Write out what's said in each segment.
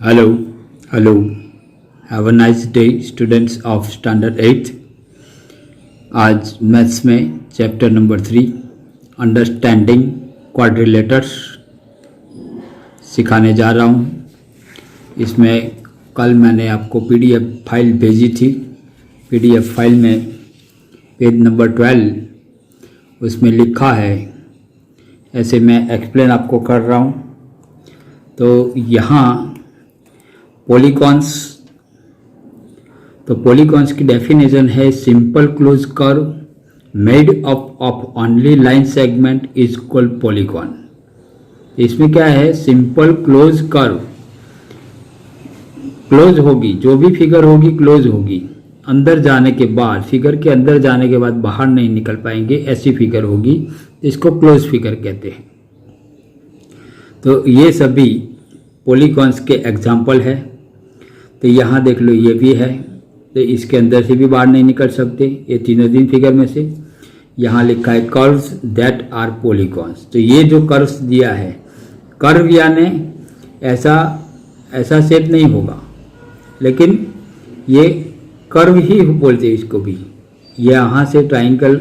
Hello, hello. Have a nice day, students of standard 8th। आज maths में chapter number 3 understanding quadrilaterals सिखाने जा रहा हूँ। इसमें कल मैंने आपको पीडीएफ फाइल भेजी थी। पीडीएफ फाइल में पेज नंबर 12 उसमें लिखा है, ऐसे मैं एक्सप्लेन आपको कर रहा हूँ। तो यहाँ पॉलीगॉन्स की डेफिनेशन है simple close curve made up of only line segment is called polygon. इसमें क्या है, सिंपल क्लोज कर्व क्लोज होगी, जो भी फिगर होगी क्लोज होगी, अंदर जाने के बाद फिगर के अंदर जाने के बाद बाहर नहीं निकल पाएंगे, ऐसी फिगर होगी, इसको क्लोज फिगर कहते हैं। तो ये सभी पॉलीगॉन्स के एग्जाम्पल है। तो यहाँ देख लो, ये भी है, तो इसके अंदर से भी बाहर नहीं निकल सकते, ये तीन फिगर में से। यहाँ लिखा है कर्व्स दैट आर पॉलीगॉन्स। तो ये जो कर्व्स दिया है, कर्व यानी ऐसा शेप नहीं होगा, लेकिन ये कर्व ही बोलते हैं इसको भी। ये यहाँ से ट्राइंगल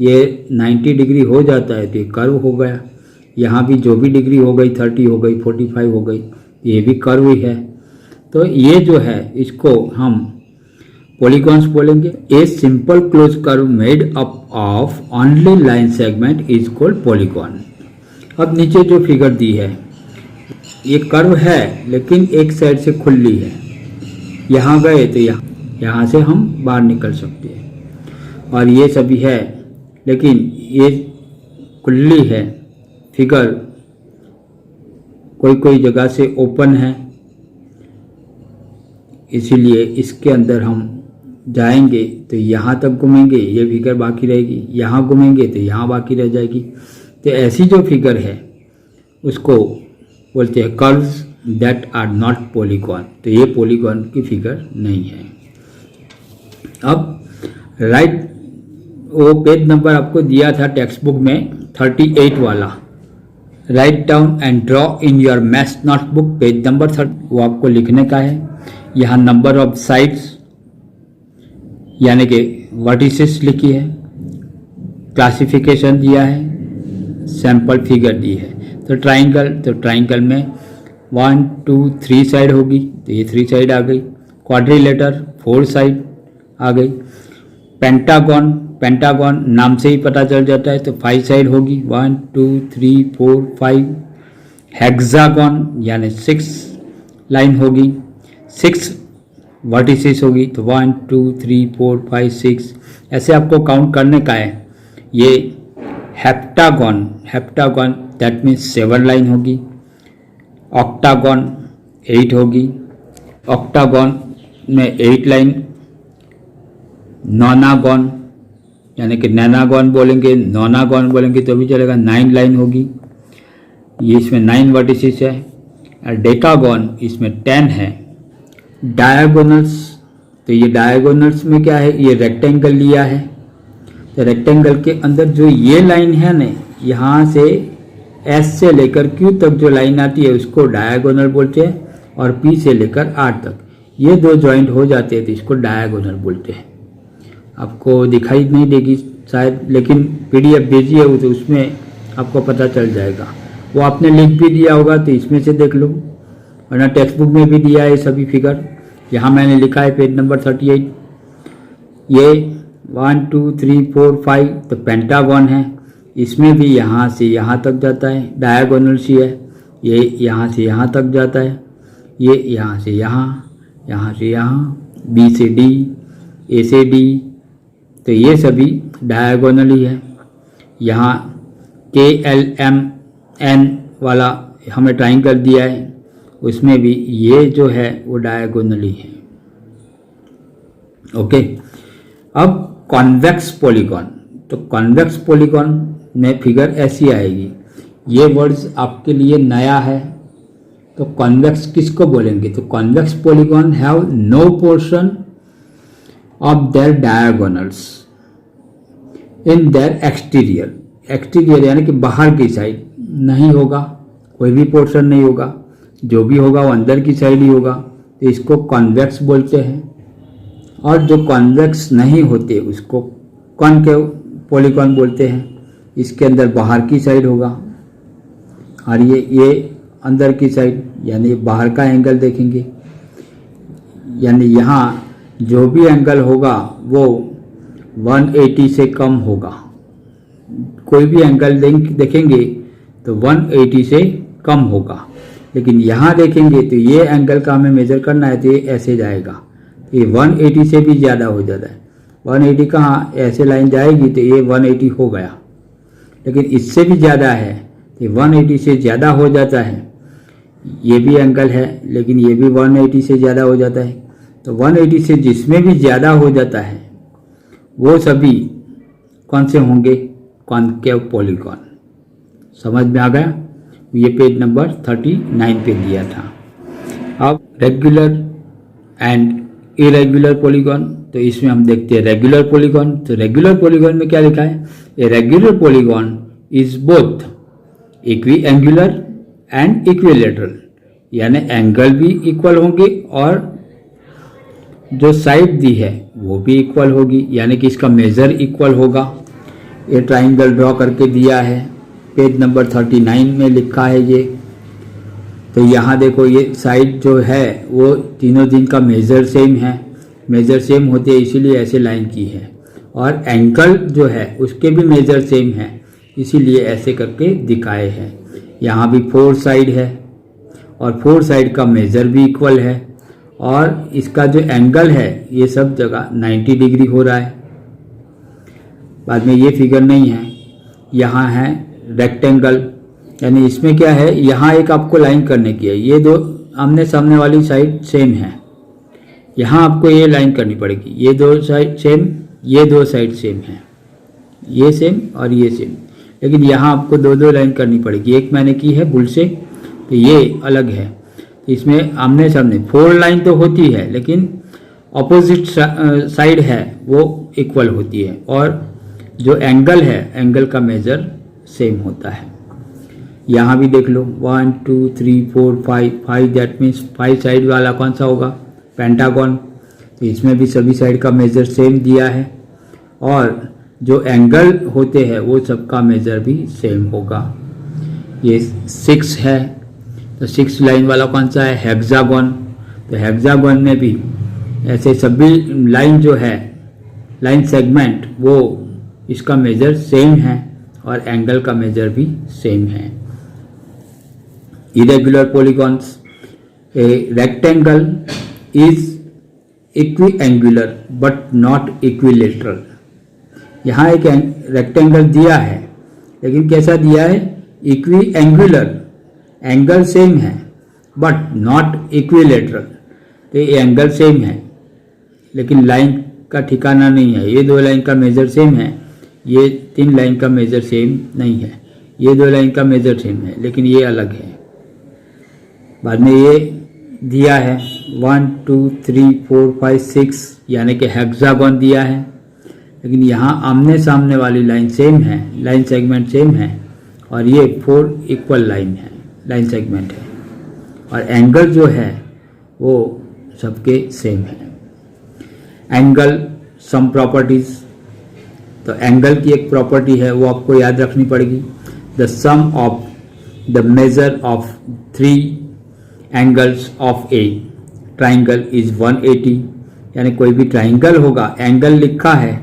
ये 90 डिग्री हो जाता है तो ये कर्व हो गया। यहाँ भी जो भी डिग्री हो गई, 30 हो गई, 45 हो गई, ये भी कर्व ही है। तो ये जो है इसको हम पॉलीगॉन्स बोलेंगे। A simple close curve made up of only line segment is called polygon. अब नीचे जो फिगर दी है, ये कर्व है लेकिन एक साइड से खुली है। यहाँ गए तो यहाँ से हम बाहर निकल सकते हैं, और ये सभी है लेकिन ये खुली है फिगर, कोई जगह से ओपन है, इसीलिए इसके अंदर हम जाएंगे तो यहाँ तक घूमेंगे, ये फिगर बाकी रहेगी, यहाँ घूमेंगे तो यहाँ बाकी रह जाएगी। तो ऐसी जो फिगर है उसको बोलते हैं curves that are not polygon. तो ये पॉलीगॉन की फिगर नहीं है। अब राइट, वो पेज नंबर आपको दिया था टेक्स्ट बुक में 38 वाला, write down and draw in your maths notebook page number 30, वो आपको लिखने का है। यहाँ नंबर ऑफ साइड्स यानी कि वर्टिसेस लिखी है, क्लासिफिकेशन दिया है, सैंपल फिगर दी है। तो ट्राइंगल में 1 2 3 साइड होगी, तो ये 3 साइड आ गई। क्वाड्रिलेटर 4 साइड आ गई। पेंटागन नाम से ही पता चल जाता है, तो 5 साइड होगी, 1 2 3 4 5। हेक्सागन यानी 6 लाइन होगी, 6 वर्टिसेस होगी, तो 1 2 3 4 5 6, ऐसे आपको काउंट करने का है। ये हेप्टागन दैट मीन्स 7 लाइन होगी। ऑक्टागन 8 होगी, ऑक्टागन में 8 लाइन। नोनागन यानी कि नैनागन बोलेंगे, नोनागन बोलेंगे तो भी चलेगा, 9 लाइन होगी, ये इसमें 9 वर्टिसेस है। और डेकागन इसमें 10 है। डायगोनल्स, तो ये डायगोनल्स में क्या है, ये रेक्टेंगल लिया है, तो रेक्टेंगल के अंदर जो ये लाइन है ना, यहाँ से एस से लेकर क्यू तक जो लाइन आती है उसको डायगोनल बोलते हैं, और पी से लेकर आर तक ये दो जॉइंट हो जाते हैं तो इसको डायगोनल बोलते हैं। आपको दिखाई नहीं देगी शायद, लेकिन पीडीएफ भेजी है तो उसमें आपको पता चल जाएगा। वो आपने लिख भी दिया होगा तो इसमें से देख लो, वरना टेक्स्ट बुक में भी दिया है सभी फिगर। यहाँ मैंने लिखा है पेज नंबर 38। ये 1 2 3 4 5 तो पेंटागन है, इसमें भी यहाँ से यहाँ तक जाता है, डायगोनल सी है। ये यहाँ से यहाँ तक जाता है, ये यहाँ से यहाँ से यहाँ, बी से डी, ए से डी, तो ये सभी डायगोनल ही है। यहाँ KLMN वाला हमें ट्राइंगल दिया है, उसमें भी ये जो है वो डायगोनल ही है। ओके, अब कॉन्वेक्स पॉलीगॉन। तो कॉन्वेक्स पॉलीगॉन में फिगर ऐसी आएगी। ये वर्ड्स आपके लिए नया है, तो कॉन्वेक्स किसको बोलेंगे, तो convex polygon have no portion of their diagonals in their exterior यानी कि बाहर की साइड नहीं होगा, कोई भी पोर्शन नहीं होगा जो भी होगा वो अंदर की साइड ही होगा, तो इसको कॉन्वेक्स बोलते हैं। और जो कॉन्वेक्स नहीं होते उसको कॉनकेव पॉलीगॉन बोलते हैं। इसके अंदर बाहर की साइड होगा और ये अंदर की साइड, यानी बाहर का एंगल देखेंगे, यानी यहाँ जो भी एंगल होगा वो 180 से कम होगा। कोई भी एंगल देखेंगे तो 180 से कम होगा, लेकिन यहाँ देखेंगे तो ये एंगल का हमें मेजर करना है तो ये ऐसे जाएगा, ये 180 से भी ज़्यादा हो जाता है। 180 कहाँ, ऐसे लाइन जाएगी तो ये 180 हो गया, लेकिन इससे भी ज़्यादा है तो 180 से ज़्यादा हो जाता है। ये भी एंगल है लेकिन ये भी 180 से ज़्यादा हो जाता है। तो 180 से जिसमें भी ज़्यादा हो जाता है वो सभी कौन से होंगे, कॉनकेव पॉलीगॉन। समझ में आ गया। ये पेज नंबर 39 पे दिया था। अब रेगुलर एंड इरेगुलर पॉलीगॉन, तो इसमें हम देखते हैं रेगुलर पॉलीगॉन। तो रेगुलर पॉलीगॉन में क्या लिखा है, a regular polygon is both equi angular and equilateral, यानी एंगल भी इक्वल होंगे और जो साइड दी है वो भी इक्वल होगी, यानी कि इसका मेजर इक्वल होगा। ये ट्राइंगल ड्रॉ करके दिया है, पेज नंबर 39 में लिखा है ये। तो यहाँ देखो ये साइड जो है वो तीनों दिन का मेजर सेम है, मेजर सेम होते हैं इसीलिए ऐसे लाइन की है। और एंगल जो है उसके भी मेजर सेम है इसीलिए ऐसे करके दिखाए हैं। यहाँ भी 4 साइड है और 4 साइड का मेजर भी इक्वल है और इसका जो एंगल है ये सब जगह 90 डिग्री हो रहा है। बाद में ये फिगर नहीं है, यहाँ है रेक्टेंगल, यानी इसमें क्या है, यहाँ एक आपको लाइन करने की है। ये दो आमने सामने वाली साइड सेम है, यहाँ आपको ये लाइन करनी पड़ेगी। ये दो साइड सेम, ये दो साइड सेम है, ये सेम और ये सेम, लेकिन यहाँ आपको दो लाइन करनी पड़ेगी। एक मैंने की है बुल से, तो ये अलग है। इसमें आमने सामने 4 लाइन तो होती है लेकिन ऑपोजिट साइड है वो इक्वल होती है और जो एंगल है एंगल का मेजर सेम होता है। यहाँ भी देख लो 1 2 3 4 5 दैट मीन्स 5 साइड वाला कौन सा होगा, पेंटागन। तो इसमें भी सभी साइड का मेजर सेम दिया है और जो एंगल होते हैं वो सबका मेजर भी सेम होगा। ये 6 है, तो 6 लाइन वाला कौन सा है, हेक्सागन। तो हेक्सागन में भी ऐसे सभी लाइन जो है, लाइन सेगमेंट, वो इसका मेजर सेम है और एंगल का मेजर भी सेम है। Irregular polygons, a rectangle is equiangular but not equilateral. यहाँ एक रेक्टेंगल दिया है लेकिन कैसा दिया है, इक्विएंगुलर, एंगल सेम है बट नॉट इक्विलेटरल। तो ये एंगल सेम है लेकिन लाइन का ठिकाना नहीं है। ये 2 लाइन का मेजर सेम है, ये 3 लाइन का मेजर सेम नहीं है। ये 2 लाइन का मेजर सेम है लेकिन ये अलग है। बाद में ये दिया है 1 2 3 4 5 6, यानी कि हेक्सागन दिया है, लेकिन यहाँ आमने सामने वाली लाइन सेम है, लाइन सेगमेंट सेम है और ये 4 इक्वल लाइन है, लाइन सेगमेंट है और एंगल जो है वो सबके सेम है। एंगल सम प्रॉपर्टीज, तो एंगल की एक प्रॉपर्टी है वो आपको याद रखनी पड़ेगी। The sum of the measure of 3 angles of a triangle is 180, यानी कोई भी ट्राइंगल होगा, एंगल लिखा है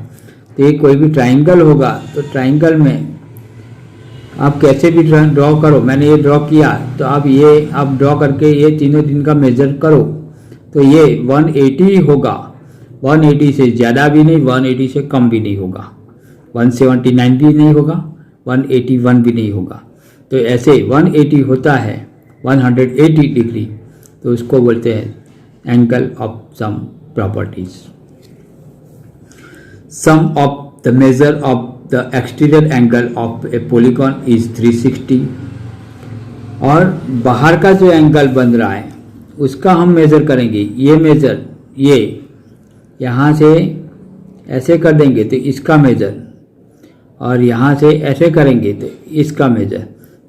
तो ये कोई भी ट्राइंगल होगा तो ट्राइंगल में आप कैसे भी ड्रॉ करो, मैंने ये ड्रॉ किया तो आप ड्रॉ करके ये तीनों दिन का मेजर करो तो ये 180 होगा। 180 से ज़्यादा भी नहीं, 180 से कम भी नहीं होगा, 179 भी नहीं होगा, 181 भी नहीं होगा। तो ऐसे 180 होता है 180 डिग्री, तो उसको बोलते हैं angle of sum properties. Sum of the measure of the exterior angle of a polygon is 360, और बाहर का जो एंगल बन रहा है उसका हम मेजर करेंगे। ये मेजर, ये यहाँ से ऐसे कर देंगे तो इसका मेजर, और यहाँ से ऐसे करेंगे तो इसका मेजर,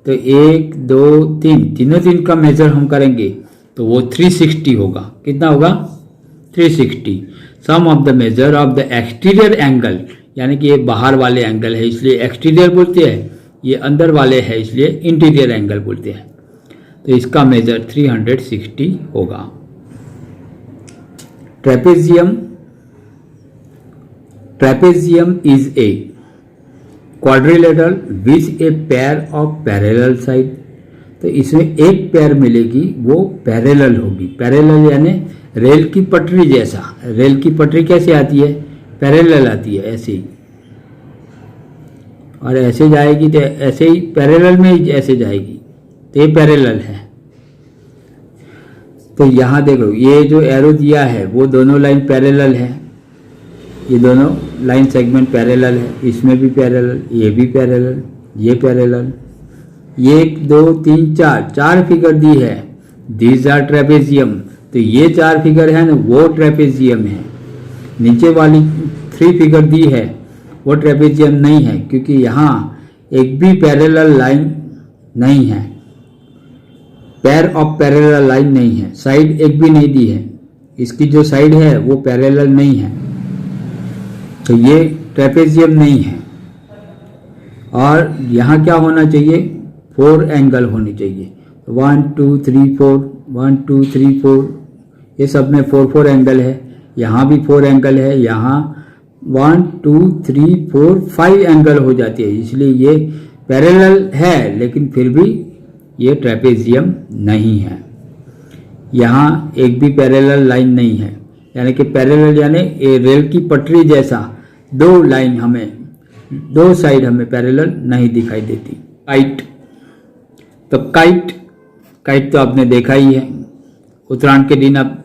तो 1 2 3 तीन का मेजर हम करेंगे तो वो 360 होगा। कितना होगा? 360। Sum of the measure of the exterior angle, यानी कि ये बाहर वाले एंगल है इसलिए एक्सटीरियर बोलते हैं, ये अंदर वाले है इसलिए इंटीरियर एंगल बोलते हैं। तो इसका मेजर 360 होगा। Trapezium is a quadrilateral with a pair of parallel side. तो इसमें एक पेयर मिलेगी, वो पैरेलल होगी। पैरेलल यानी रेल की पटरी जैसा। रेल की पटरी कैसे आती है? पैरेलल आती है, ऐसे ही। और ऐसे जाएगी तो ऐसे ही पैरेलल में ही ऐसे जाएगी, तो ये पैरेलल है। तो यहाँ देखो, ये जो एरो दिया है वो दोनों लाइन पैरेलल है, ये दोनों लाइन सेगमेंट पैरेलल है। इसमें भी पैरेलल, ये भी पैरेलल, ये पैरेलल। ये 1 2 3 4 फिगर दी है, दीज आर ट्रेपेजियम। तो ये 4 फिगर है ना, वो ट्रेपेजियम है। नीचे वाली 3 फिगर दी है वो ट्रेपेजियम नहीं है, क्योंकि यहाँ एक भी पैरेलल लाइन नहीं है, पेयर ऑफ पैरेलल लाइन नहीं है, साइड एक भी नहीं दी है। इसकी जो साइड है वो पैरेलल नहीं है, तो ये ट्रेपेजियम नहीं है। और यहाँ क्या होना चाहिए? 4 एंगल होनी चाहिए। 1 2 3 4, 1 2 3 4, ये सब में 4 एंगल है। यहाँ भी 4 एंगल है, यहाँ 1 2 3 4 5 एंगल हो जाती है। इसलिए ये पैरेलल है, लेकिन फिर भी ये ट्रेपेजियम नहीं है। यहाँ एक भी पैरेलल लाइन नहीं है, यानी कि पैरेलल यानी रेल की पटरी जैसा 2 लाइन हमें, 2 साइड हमें पैरेलल नहीं दिखाई देती। काइट, तो काइट तो आपने देखा ही है, उत्तरायण के दिन आप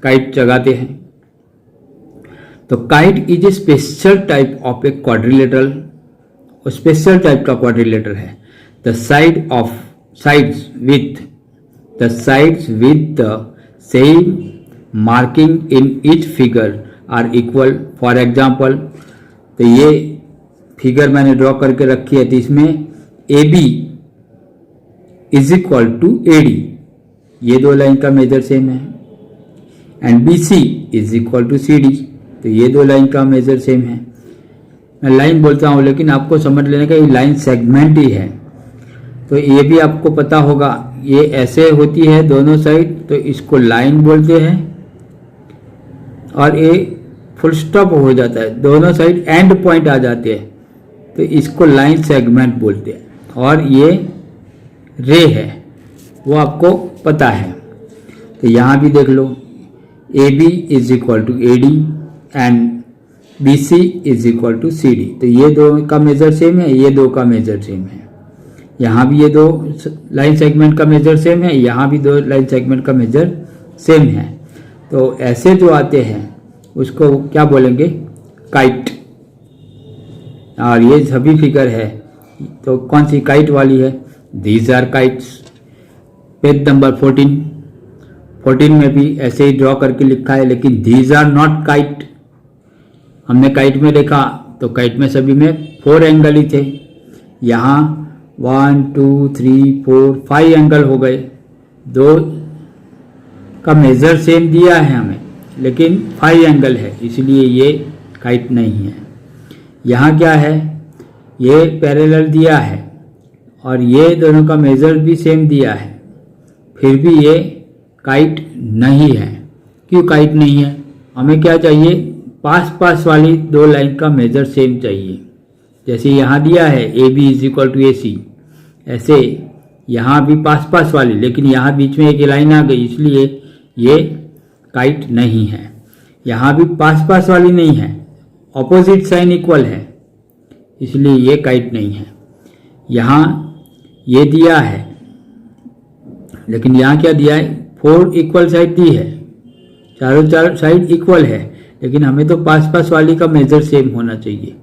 काइट जगाते हैं। तो kite is a special type of a quadrilateral, special type का क्वाड्रिलेटर है। The sides with the same marking in each figure are equal. For example, तो ये फिगर मैंने ड्रॉ करके रखी है, तो इसमें A B is equal to A D, ये 2 लाइन का मेजर सेम है। And B C is equal to C D, तो ये 2 लाइन का मेजर सेम है। मैं लाइन बोलता हूँ, लेकिन आपको समझ लेने का ये लाइन सेगमेंट ही है। तो ये भी आपको पता होगा, ये ऐसे होती है दोनों साइड, तो इसको लाइन बोलते हैं। और ये फुल स्टॉप हो जाता है, दोनों साइड एंड पॉइंट आ जाते हैं, तो इसको लाइन सेगमेंट बोलते हैं। और ये रे है, वो आपको पता है। तो यहाँ भी देख लो, A B is equal to A D and B C is equal to C D. तो ये 2 का मेजर सेम है, ये 2 का मेजर सेम है। यहाँ भी ये 2 लाइन सेगमेंट का मेजर सेम है, यहाँ भी 2 लाइन सेगमेंट का मेजर सेम है। तो ऐसे जो आते हैं उसको क्या बोलेंगे? काइट। और ये सभी फिगर है, तो कौन सी काइट वाली है? These are kites. Page number 14 में भी ऐसे ही ड्रॉ करके लिखा है, लेकिन दीज आर नॉट काइट। हमने काइट में देखा तो काइट में सभी में 4 एंगल ही थे, यहाँ 1 2 3 4 5 एंगल हो गए। 2 का मेजर सेम दिया है हमें, लेकिन 5 एंगल है, इसलिए ये काइट नहीं है। यहाँ क्या है? ये पैरेलल दिया है और ये दोनों का मेजर भी सेम दिया है, फिर भी ये काइट नहीं है। क्यों काइट नहीं है? हमें क्या चाहिए? पास वाली 2 लाइन का मेजर सेम चाहिए। जैसे यहाँ दिया है A B is equal to A C, ऐसे यहाँ भी पास वाली, लेकिन यहाँ बीच में एक लाइन आ गई, इसलिए ये काइट नहीं है। यहाँ भी पास वाली नहीं है, ऑपोजिट साइन इक्वल है, इसलिए ये काइट नहीं है। यहाँ ये दिया है, लेकिन यहाँ क्या दिया है? 4 इक्वल साइड दी है, चारों साइड इक्वल है, लेकिन हमें तो पास वाली का मेजर सेम होना चाहिए,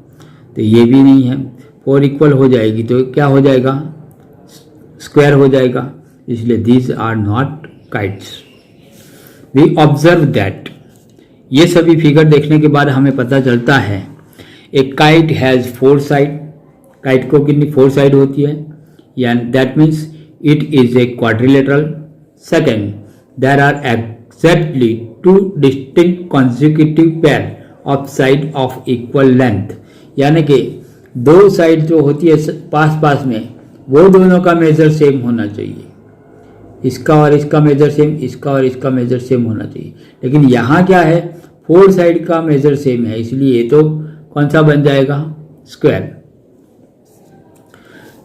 तो ये भी नहीं है। 4 इक्वल हो जाएगी तो क्या हो जाएगा? स्क्वायर हो जाएगा, इसलिए these are not kites. We observe that, ये सभी फिगर देखने के बाद हमें पता चलता है a kite has 4 side. Kite को कितनी 4 साइड होती है? यानी that means it is a quadrilateral. Second, there are exactly two distinct consecutive pair of side of equal length, यानी कि दो साइड जो होती है पास पास में, वो दोनों का मेजर सेम होना चाहिए। इसका और इसका मेजर सेम, इसका और इसका मेजर सेम होना चाहिए। लेकिन यहाँ क्या है, 4 साइड का मेजर सेम है, इसलिए ये तो कौन सा बन जाएगा, स्क्वायर।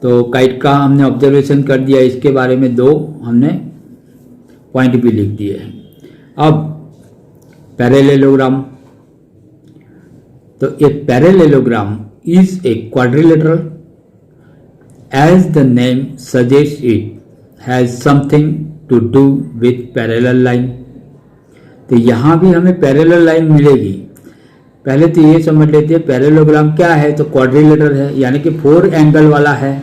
तो काइट का हमने ऑब्जर्वेशन कर दिया, इसके बारे में 2 हमने पॉइंट भी लिख दिए हैं। अब पैरेललोग्राम, तो a parallelogram is a quadrilateral as the name suggest it has something to do with parallel line. तो यहाँ भी हमें पैरेलल लाइन मिलेगी। पहले तो ये समझ लेते हैं पैरेललोग्राम क्या है, तो क्वाड्रिलेटरल है, यानी कि 4 एंगल वाला है,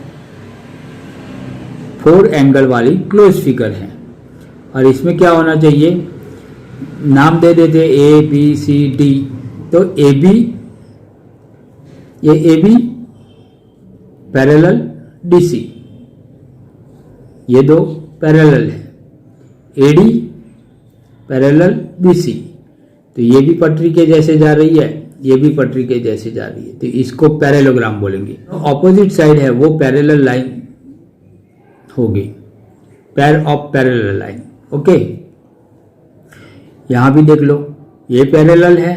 4 एंगल वाली क्लोज फिगर है। और इसमें क्या होना चाहिए, नाम दे देते ए बी सी डी। तो ए बी, ये A B parallel D C, ये 2 पैरेलल है, A D parallel B C. तो ये भी पटरी के जैसे जा रही है, ये भी पटरी के जैसे जा रही है, तो इसको पैरेललोग्राम बोलेंगे। ऑपोजिट साइड है वो पैरेलल लाइन होगी, pair of parallel line. Okay, यहां भी देख लो, ये पैरेलल है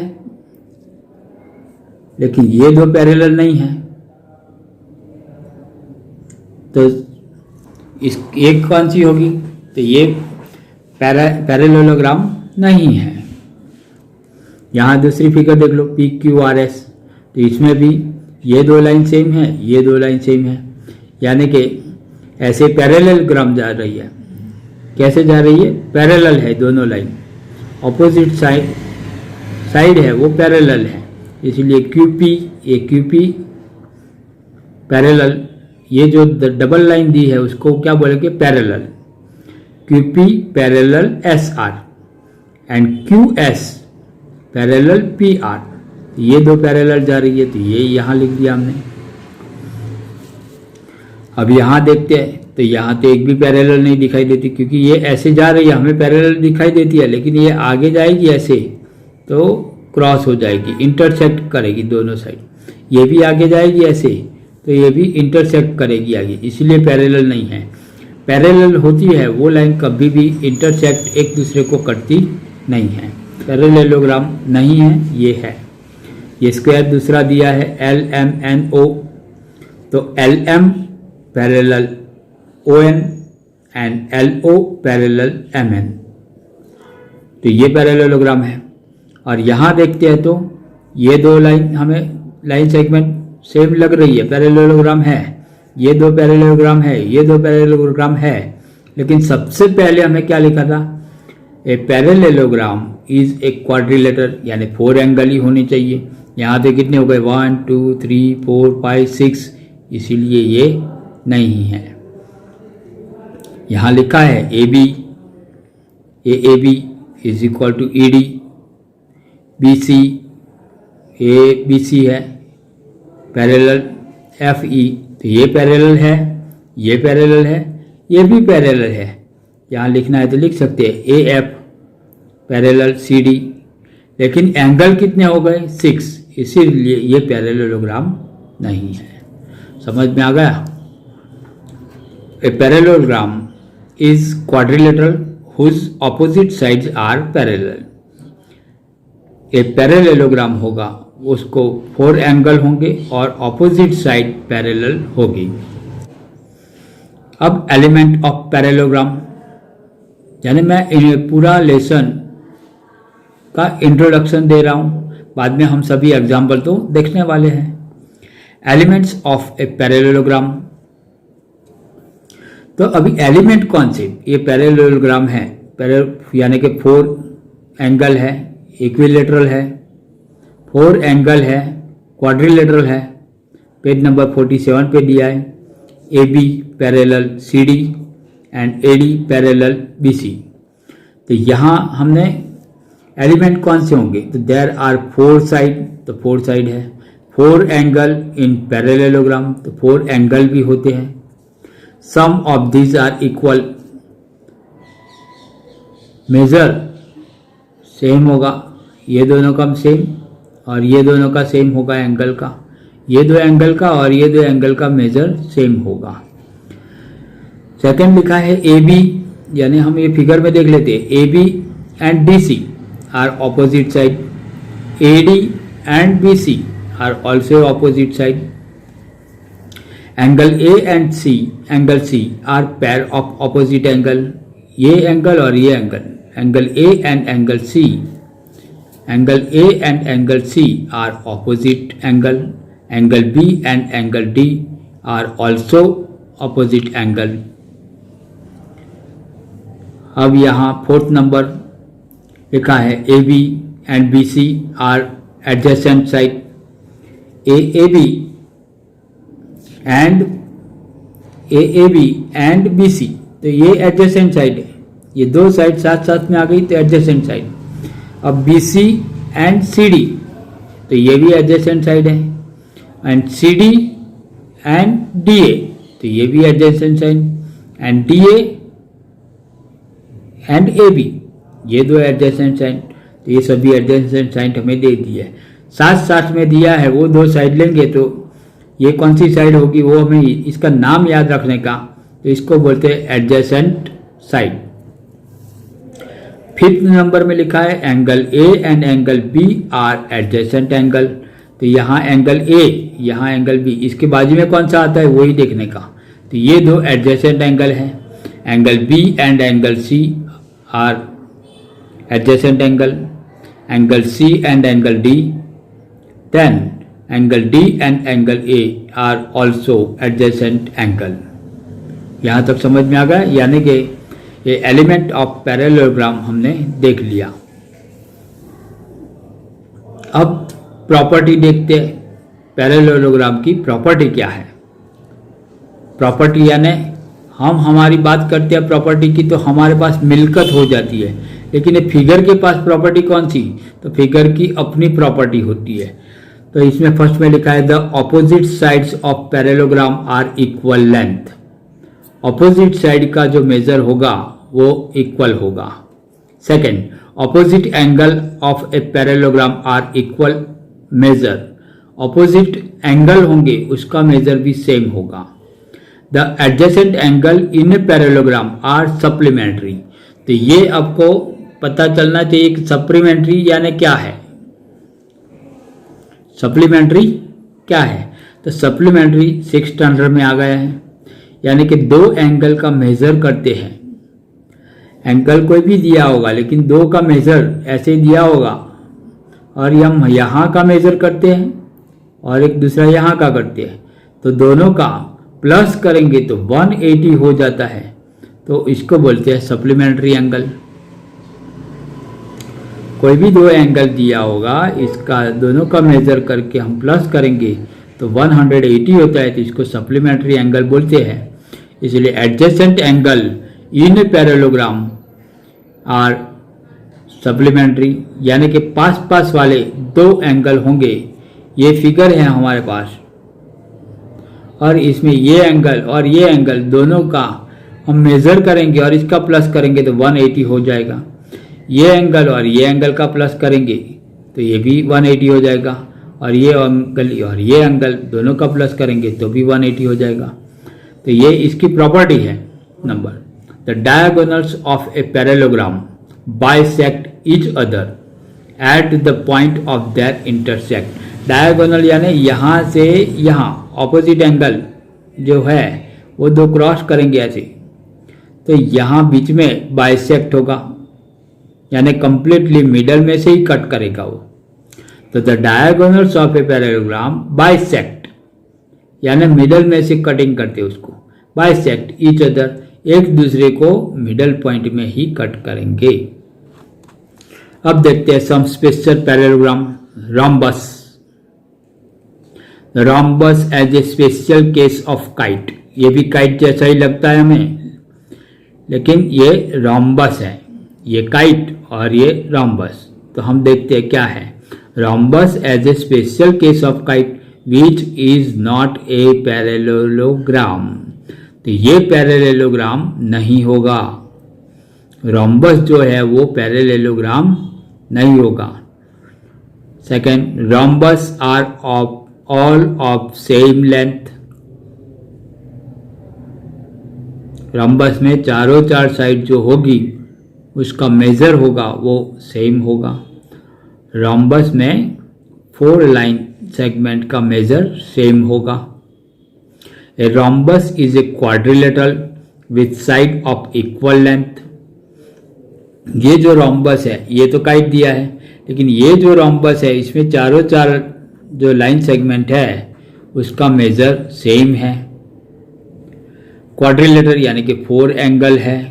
लेकिन ये 2 पैरेलल नहीं है, तो इस एक कौन सी होगी, तो ये पैरेललोग्राम नहीं है। यहाँ दूसरी फिगर देख लो, पी क्यू आर एस, तो इसमें भी ये 2 लाइन सेम है, ये 2 लाइन सेम है, यानी कि ऐसे पैरेललोग्राम जा रही है। कैसे जा रही है, पैरेलल है दोनों लाइन, ऑपोजिट साइड है वो पैरेलल है, इसलिए क्यूपी, ये क्यूपी पैरेलल, ये जो डबल लाइन दी है उसको क्या बोलेंगे, parallel. QP parallel S R and Q S parallel P R, ये 2 पैरेलल जा रही है, तो ये यहां लिख दिया हमने। अब यहां देखते हैं, तो यहां तो एक भी पैरेलल नहीं दिखाई देती, क्योंकि ये ऐसे जा रही है, हमें पैरेलल दिखाई देती है, लेकिन ये आगे जाएगी ऐसे तो क्रॉस हो जाएगी, इंटरसेक्ट करेगी दोनों साइड। ये भी आगे जाएगी ऐसे, तो ये भी इंटरसेक्ट करेगी आगे, इसलिए पैरेलल नहीं है। पैरेलल होती है वो लाइन कभी भी इंटरसेक्ट एक दूसरे को करती नहीं है, पैरेललोग्राम नहीं है, ये है। ये स्क्वायर दूसरा दिया है एल एम एन ओ, तो L M parallel O N and L O parallel M N, तो ये पैरेललोग्राम है। और यहाँ देखते हैं तो ये 2 लाइन हमें लाइन सेगमेंट सेम लग रही है, पैरेललोग्राम है, ये 2 पैरेललोग्राम है, ये 2 पैरेललोग्राम है, लेकिन सबसे पहले हमें क्या लिखा था, ए पैरेललोग्राम इज ए क्वाड्रिलेटर, यानी 4 एंगल ही होनी चाहिए। यहाँ पे कितने हो गए, 1 2 3 4 5 6, इसीलिए ये नहीं है। यहाँ लिखा है A B, A B is equal to E D, B C, A B C है पैरेलल एफ ई, तो ये पैरेलल है, ये पैरेलल है, ये भी पैरेलल है। यहाँ लिखना है तो लिख सकते हैं A F parallel C D, लेकिन एंगल कितने हो गए, 6, इसीलिए ये पैरेललोग्राम नहीं है। समझ में आ गया। A parallelogram is quadrilateral whose opposite sides are parallel. A parallelogram होगा उसको 4 एंगल होंगे और ऑपोजिट साइड पैरेलल होगी। अब एलिमेंट ऑफ पैरेललोग्राम, यानी मैं पूरा लेसन का इंट्रोडक्शन दे रहा हूं, बाद में हम सभी एग्जाम्पल तो देखने वाले हैं। एलिमेंट्स ऑफ ए पैरेललोग्राम, तो अभी एलिमेंट कौन से, ये पैरेललोग्राम है, यानी कि 4 एंगल है, इक्विलेटरल है, 4 एंगल है, क्वाड्रिलेटरल है। पेज नंबर 47 पे दिया है, A B parallel C D and A D parallel B C. तो यहाँ हमने एलिमेंट कौन से होंगे, तो देयर आर 4 साइड, तो 4 साइड है। 4 एंगल इन पैरेललोग्राम, तो 4 एंगल भी होते हैं। Sum of these are equal, measure same होगा, ये दोनों का सेम और ये दोनों का सेम होगा एंगल का, ये दो एंगल का और ये दो एंगल का मेजर सेम होगा। सेकंड लिखा है ए बी, यानी हम ये फिगर में देख लेते हैं, A B and D C are opposite side, A D and B C are also opposite side, angle A and C, angle C are pair of opposite angle, ये angle और ये angle, angle A and angle C, angle A and angle C are opposite angle, angle B and angle D are also opposite angle. अब यहाँ fourth number लिखा है A B and B C are adjacent side, A B and B C, तो ये adjacent side है, ये दो side साथ साथ में आ गई तो एडजेसेंट साइड। अब B C and C D, तो ये भी एडजेसेंट साइड है, and C D and D A, तो ये भी adjacent side, and D A and A B, ये दो एडजेसेंट साइड, तो ये सभी एडजेसेंट साइड हमें दे दिया है, साथ साथ में दिया है, वो दो साइड लेंगे तो ये कौन सी साइड होगी वो हमें इसका नाम याद रखने का, तो इसको बोलते हैं एडजेसेंट साइड। फिफ्थ नंबर में लिखा है angle A and angle B are adjacent angle, तो यहाँ एंगल ए, यहाँ एंगल बी, इसके बाजू में कौन सा आता है वही देखने का, तो ये दो एडजेसेंट एंगल है, angle B and angle C are adjacent angle, angle C and angle D, then angle D and angle A are also adjacent angle. यहाँ तक समझ में आ गया, यानी कि ये एलिमेंट ऑफ पैरेललोग्राम हमने देख लिया। अब प्रॉपर्टी देखते हैं, पैरेललोग्राम की प्रॉपर्टी क्या है। प्रॉपर्टी यानी हम हमारी बात करते हैं प्रॉपर्टी की तो हमारे पास मिलकत हो जाती है, लेकिन ये फिगर के पास प्रॉपर्टी कौन सी, तो फिगर की अपनी प्रॉपर्टी होती है। तो इसमें फर्स्ट में लिखा है the opposite sides of parallelogram are equal length, opposite side का जो मेजर होगा वो इक्वल होगा। Second, opposite angle of a parallelogram are equal measure, opposite angle होंगे उसका मेजर भी सेम होगा। The adjacent angle in a parallelogram are supplementary, तो ये आपको पता चलना चाहिए कि सप्लीमेंट्री यानी क्या है, सप्लीमेंट्री क्या है। तो सप्लीमेंट्री 6th स्टैंडर्ड में आ गया है, यानी कि दो एंगल का मेजर करते हैं, एंगल कोई भी दिया होगा लेकिन दो का मेजर ऐसे दिया होगा, और हम यहाँ का मेजर करते हैं और एक दूसरा यहाँ का करते हैं, तो दोनों का प्लस करेंगे तो 180 हो जाता है, तो इसको बोलते हैं सप्लीमेंट्री एंगल। कोई भी दो एंगल दिया होगा, इसका दोनों का मेजर करके हम प्लस करेंगे तो 180 होता है, तो इसको सप्लीमेंट्री एंगल बोलते हैं। इसलिए adjacent angle in parallelogram are supplementary, यानी कि पास पास वाले दो एंगल होंगे। ये फिगर है हमारे पास, और इसमें ये एंगल और ये एंगल दोनों का हम मेजर करेंगे और इसका प्लस करेंगे तो 180 हो जाएगा। ये एंगल और ये एंगल का प्लस करेंगे तो ये भी 180 हो जाएगा, और ये एंगल और ये एंगल दोनों का प्लस करेंगे तो भी 180 हो जाएगा। तो ये इसकी प्रॉपर्टी है। Number, the diagonals of a parallelogram bisect each other at the point of their intersect. Diagonal यानी यहाँ से यहाँ ऑपोजिट एंगल जो है वो दो क्रॉस करेंगे ऐसे, तो यहाँ बीच में बाइसेक्ट होगा, यानी कंप्लीटली मिडल में से ही कट करेगा वो। तो the diagonals of a parallelogram bisect, यानी मिडल में से कटिंग करते उसको, बाइसेक्ट ईच अदर, एक दूसरे को मिडल पॉइंट में ही कट करेंगे। अब देखते हैं some special parallelogram, rhombus. Rhombus as a special case of kite, ये भी काइट जैसा ही लगता है हमें, लेकिन ये रॉम्बस है, ये काइट और ये रॉम्बस। तो हम देखते हैं क्या है। Rhombus as a special case of kite which is not a parallelogram. तो ये पैरेललोग्राम नहीं होगा। रोम्बस जो है वो पैरेललोग्राम नहीं होगा। Second, rhombus are all of same length. Rhombus में चारों चार साइड जो होगी उसका मेजर होगा वो सेम होगा। रोम्बस में 4 लाइन सेगमेंट का मेजर सेम होगा। A rhombus is a quadrilateral with side of equal length. ये जो रोम्बस है, ये तो काट दिया है, लेकिन ये जो रोम्बस है इसमें चारों चार जो लाइन सेगमेंट है उसका मेजर सेम है। क्वाड्रिलेटर यानी कि 4 एंगल है,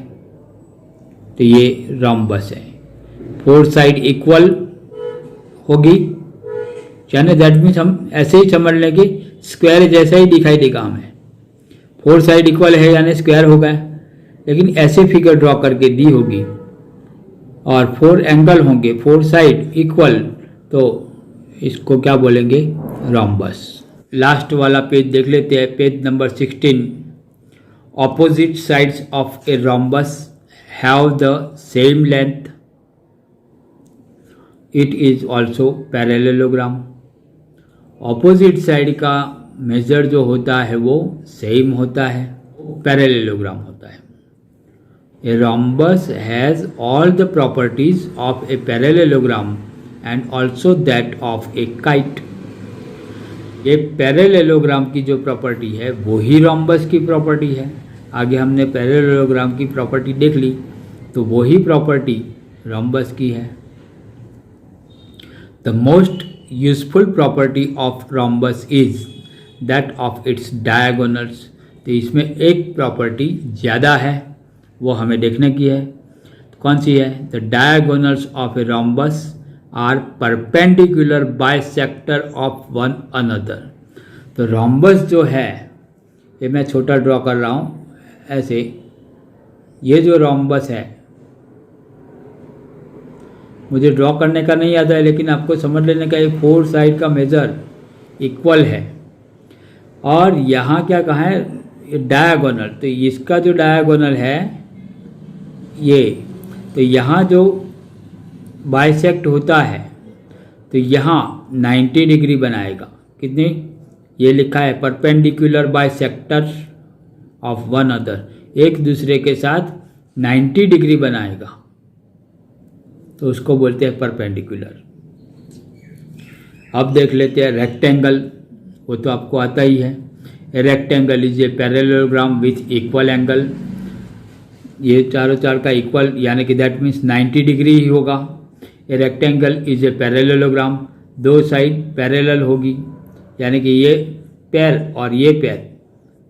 तो ये रोम्बस है। 4 साइड इक्वल होगी, यानी दैट मीन्स हम ऐसे ही समझ लें कि स्क्वायर जैसा ही दिखाई देगा हमें। 4 साइड इक्वल है यानी स्क्वायर होगा, लेकिन ऐसे फिगर ड्रॉ करके दी होगी और 4 एंगल होंगे, 4 साइड इक्वल, तो इसको क्या बोलेंगे? रोम्बस। लास्ट वाला पेज देख लेते हैं, page number 16। Opposite sides of a rhombus have the same length, it is also parallelogram. Opposite side का मेजर जो होता है वो सेम होता है, पैरेललोग्राम होता है। A rhombus has all the properties of a parallelogram and also that of a kite. ये पैरेललोग्राम की जो प्रॉपर्टी है वो ही रोम्बस की प्रॉपर्टी है। आगे हमने पैरेललोग्राम की प्रॉपर्टी देख ली, तो वही प्रॉपर्टी रोम्बस की है। The most useful property of rhombus is that of its diagonals. तो इसमें एक प्रॉपर्टी ज़्यादा है, वो हमें देखने की है। तो कौन सी है? The diagonals of a rhombus are perpendicular bisector of one another. तो रोम्बस जो है, ये मैं छोटा ड्रॉ कर रहा हूँ ऐसे, ये जो रोम्बस है, मुझे ड्रॉ करने का नहीं आता है, लेकिन आपको समझ लेने का, ये 4 साइड का मेजर इक्वल है। और यहाँ क्या कहा है? डायगोनल। तो इसका जो डायगोनल है ये, तो यहाँ जो बाइसेक्ट होता है तो यहाँ 90 डिग्री बनाएगा। कितनी? ये लिखा है perpendicular bisectors of one other, एक दूसरे के साथ 90 डिग्री बनाएगा, तो उसको बोलते हैं परपेंडिकुलर। अब देख लेते हैं रेक्टेंगल, वो तो आपको आता ही है। Rectangle is a parallelogram with equal angle. ये चारों चार का इक्वल यानी कि दैट मीन्स 90 डिग्री ही होगा। ए rectangle is a parallelogram, 2 side parallel होगी, यानी कि ये पैर और ये पैर,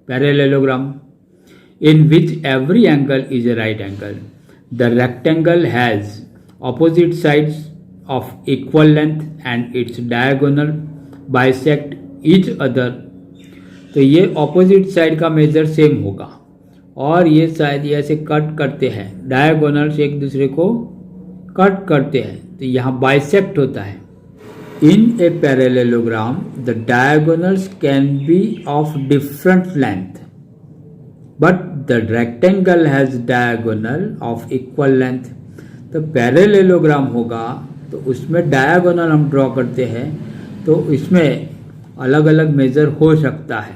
parallelogram. In which every angle is a right angle. The rectangle has opposite sides of equal length and its diagonal bisect each other। तो ये ऑपोजिट साइड का मेजर सेम होगा, और ये शायद ये ऐसे कट करते हैं, डायगोनल्स एक दूसरे को कट करते हैं, तो यहाँ बाइसेक्ट होता है। In a parallelogram the diagonals can be of different length but the rectangle has diagonal of equal length. तो पैरेललोग्राम होगा तो उसमें डायगोनल हम ड्रॉ करते हैं, तो इसमें अलग अलग मेजर हो सकता है,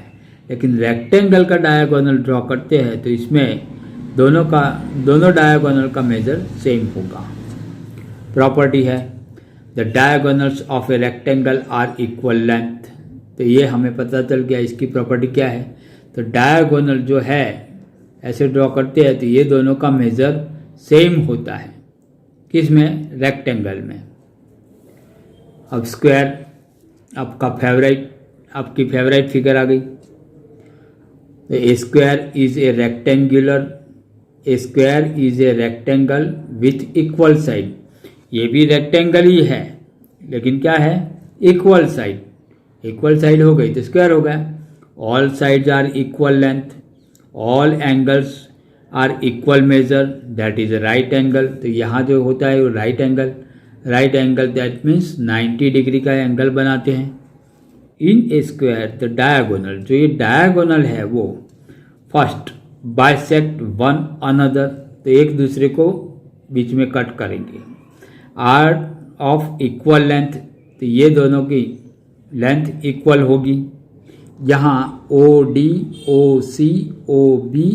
लेकिन रेक्टेंगल का डायगोनल ड्रॉ करते हैं तो इसमें दोनों डायगोनल का मेजर सेम होगा। प्रॉपर्टी है the diagonals of a rectangle are equal length. तो ये हमें पता चल गया इसकी प्रॉपर्टी क्या है। तो डायगोनल जो है ऐसे ड्रॉ करते हैं तो ये दोनों का मेजर सेम होता है। किसमें? रेक्टेंगल में। अब स्क्वायर आपकी फेवरेट फिगर आ गई। A square is a rectangle with equal side. ये भी रेक्टेंगल ही है, लेकिन क्या है? Equal side. इक्वल साइड हो गई तो स्क्वायर हो गया। All sides are equal length, all angles are equal measure, that is right angle. तो यहाँ जो होता है वो right angle that means 90 degree का एंगल बनाते हैं। In a square the diagonal, जो ये डायगोनल है वो फर्स्ट बाइसेक्ट वन अनदर, तो एक दूसरे को बीच में कट करेंगे। आर ऑफ इक्वल लेंथ, तो ये दोनों की लेंथ इक्वल होगी। यहाँ O D, O C, O B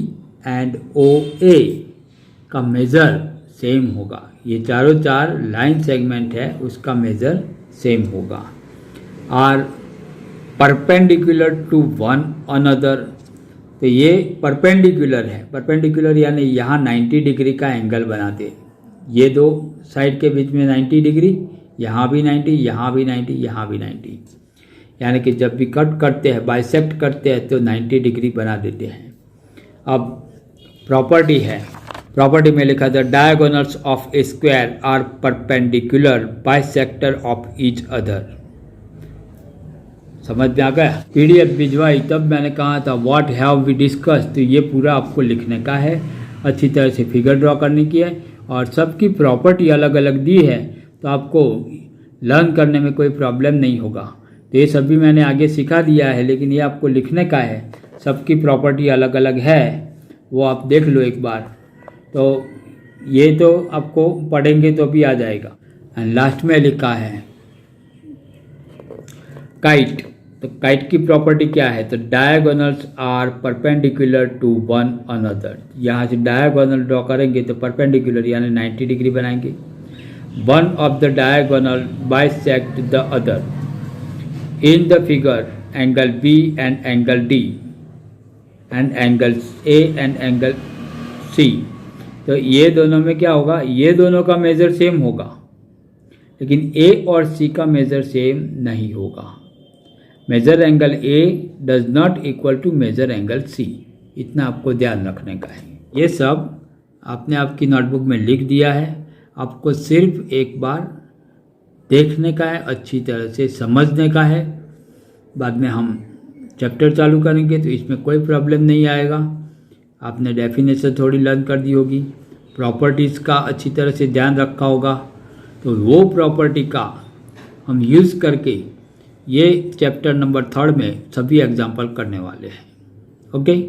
and O A का मेज़र सेम होगा। ये चारों चार लाइन सेगमेंट है, उसका मेज़र सेम होगा। Are perpendicular to one another, तो ये परपेंडिकुलर है। परपेंडिकुलर यानी यहाँ 90 डिग्री का एंगल बनाते, ये दो साइड के बीच में 90 डिग्री, यहाँ भी 90, यहाँ भी 90, यहाँ भी 90, यानी कि जब भी कट करते हैं, बाइसेक्ट करते हैं तो 90 डिग्री बना देते हैं। अब प्रॉपर्टी है, प्रॉपर्टी में लिखा था diagonals of a square are perpendicular bisector of each other. समझ में आ गया? पीडीएफ भिजवाई तब मैंने कहा था व्हाट हैव वी डिस्कस, तो ये पूरा आपको लिखने का है, अच्छी तरह से फिगर ड्रॉ करने की है, और सबकी प्रॉपर्टी अलग अलग दी है, तो आपको लर्न करने में कोई प्रॉब्लम नहीं होगा। तो ये सब भी मैंने आगे सिखा दिया है, लेकिन ये आपको लिखने का है। सबकी प्रॉपर्टी अलग अलग है, वो आप देख लो एक बार। तो ये तो आपको पढ़ेंगे तो भी आ जाएगा। एंड लास्ट में लिखा है काइट, तो काइट की प्रॉपर्टी क्या है? तो diagonals are perpendicular to one another. यहाँ से डायगोनल ड्रॉ करेंगे तो परपेंडिकुलर यानी 90 डिग्री बनाएंगे। One of the diagonal bisect the other. In the figure angle B and angle D and angle A and angle C, तो ये दोनों में क्या होगा? ये दोनों का मेज़र सेम होगा, लेकिन ए और सी का मेज़र सेम नहीं होगा। Measure angle A does not equal to measure angle C, इतना आपको ध्यान रखने का है। ये सब आपने आपकी नोटबुक में लिख दिया है, आपको सिर्फ एक बार देखने का है, अच्छी तरह से समझने का है। बाद में हम चैप्टर चालू करेंगे तो इसमें कोई प्रॉब्लम नहीं आएगा। आपने डेफिनेशन थोड़ी लर्न कर दी होगी, प्रॉपर्टीज़ का अच्छी तरह से ध्यान रखा होगा, तो वो प्रॉपर्टी का हम यूज़ करके ये चैप्टर नंबर 3 में सभी एग्जाम्पल करने वाले हैं। Okay,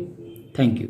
thank you.